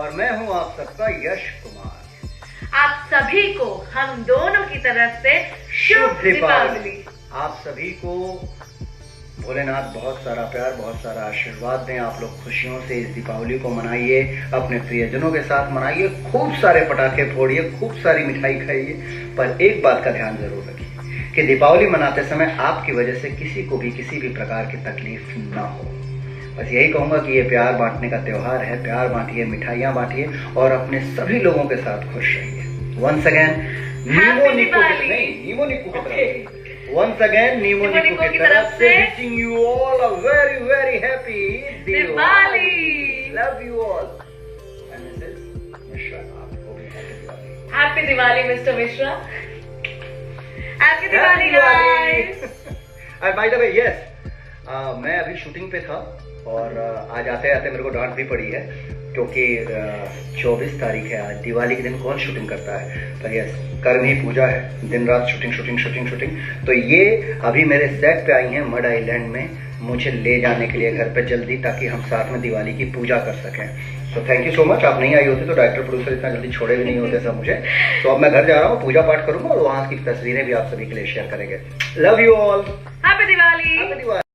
और मैं हूं आप सबका यश कुमार। आप सभी को हम दोनों की तरफ से शुभ दीपावली। आप सभी को भोलेनाथ बहुत सारा प्यार, बहुत सारा आशीर्वाद दें। आप लोग खुशियों से इस दीपावली को मनाइए, अपने प्रियजनों के साथ मनाइए, खूब सारे पटाखे फोड़िए, खूब सारी मिठाई खाइए। पर एक बात का ध्यान जरूर रखिए कि दीपावली मनाते समय आपकी वजह से किसी को भी किसी भी प्रकार की तकलीफ ना हो। बस यही कहूंगा कि ये प्यार बांटने का त्योहार है। प्यार बांटिए, मिठाइयाँ बांटिए और अपने सभी लोगों के साथ खुश रहिए। वंस अगेन नीमो निको की तरफ से wishing you all a very very happy Diwali. Love you all. And this is Mishra. आपको भी happy Diwali. Happy Diwali mister Mishra. Happy Diwali guys. By the way yes, मैं अभी शूटिंग पे था और आज आते आते मेरे को डांट भी पड़ी है क्योंकि 24 तारीख है आज। दिवाली के दिन कौन शूटिंग करता है? पर यस, कर्म ही पूजा है। दिन रात शूटिंग शूटिंग शूटिंग शूटिंग। तो ये अभी मेरे सेट पे आई हैं मड आइलैंड में, मुझे ले जाने के लिए घर पे जल्दी, ताकि हम साथ में दिवाली की पूजा कर सकें। तो थैंक यू सो मच। आप नहीं आई होती तो डायरेक्टर प्रोड्यूसर इतना जल्दी छोड़े भी नहीं होते सब मुझे। तो अब मैं घर जा रहा हूँ, पूजा पाठ करूंगा और वहां की तस्वीरें भी आप सभी के लिए शेयर करेंगे। Love you all. Happy Diwali.